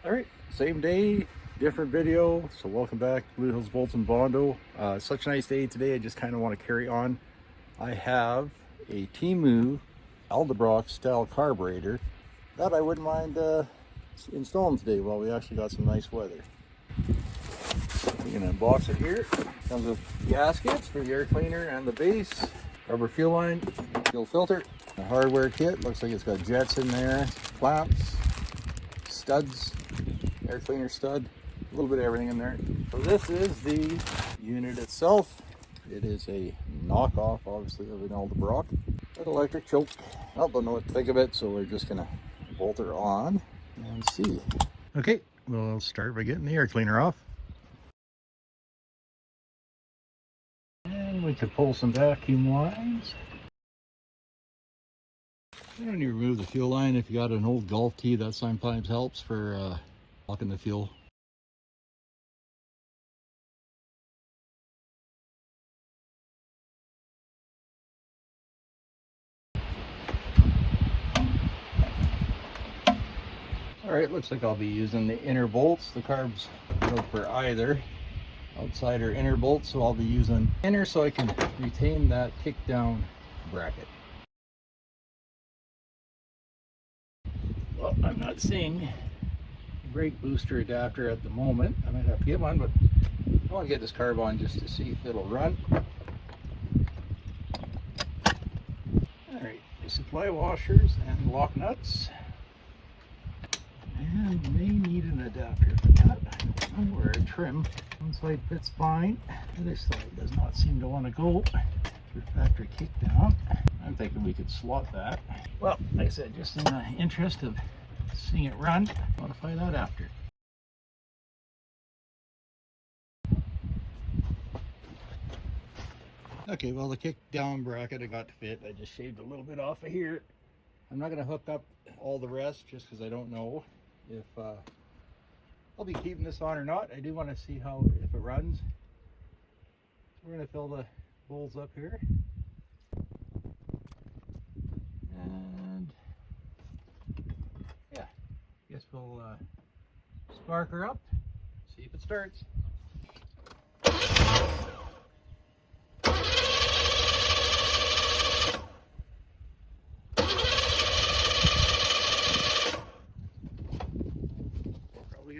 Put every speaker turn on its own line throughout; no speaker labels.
All right, same day, different video. So welcome back to Blue Hills Bolts and Bondo. Such a nice day today. I just kind of want to carry on. I have a Temu Edelbrock-style carburetor that I wouldn't mind installing today while we actually got some nice weather. We're gonna unbox it here. Comes with gaskets for the air cleaner and the base, rubber fuel line, fuel filter, a hardware kit. Looks like it's got jets in there, clamps, studs, air cleaner stud, a little bit of everything in there. So this is the unit itself. It is a knockoff, obviously, of an Edelbrock. That electric choke. I don't know what to think of it, so we're just gonna bolt her on and see. Okay, we'll start by getting the air cleaner off. And we could pull some vacuum lines. You don't need to remove the fuel line. If you got an old Golf tee, that sometimes helps for locking the fuel. All right, looks like I'll be using the inner bolts. The carbs go for either outside or inner bolts, so I'll be using inner so I can retain that kickdown bracket. Well, I'm not seeing a brake booster adapter at the moment. I might have to get one, but I want to get this carb on just to see if it'll run. All right, the supply washers and lock nuts. And may need an adapter for that. I don't know where a trim. One side fits fine. The other side does not seem to want to go for factory kickdown. I'm thinking we could slot that. Well, like I said, just in the interest of seeing it run, modify that after. Okay, well, the kickdown bracket I got to fit. I just shaved a little bit off of here. I'm not going to hook up all the rest just because I don't know if I'll be keeping this on or not. I do want to see how, if it runs. We're going to fill the bowls up here. And yeah, I guess we'll spark her up, see if it starts.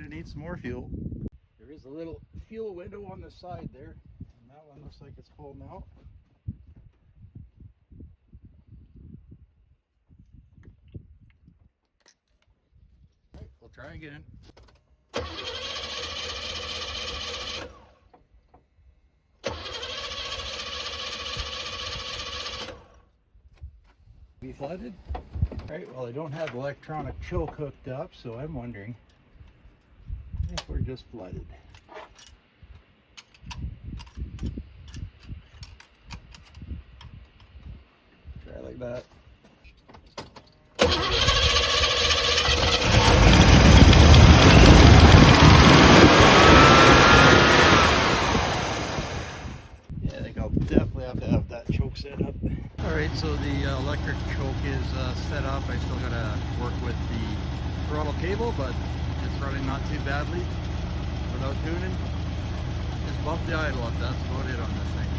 Need some more fuel. There is a little fuel window on the side there, and that one looks like it's full now. All right, we'll try again. Be flooded? All right, well, I don't have electronic choke hooked up, so I'm wondering if we're just flooded. Try like that. Yeah, I think I'll definitely have to have that choke set up. Alright, so the electric choke is set up. I still gotta work with the throttle cable, but it's running not too badly without tuning. Just bump the idle up, that's about it on this thing.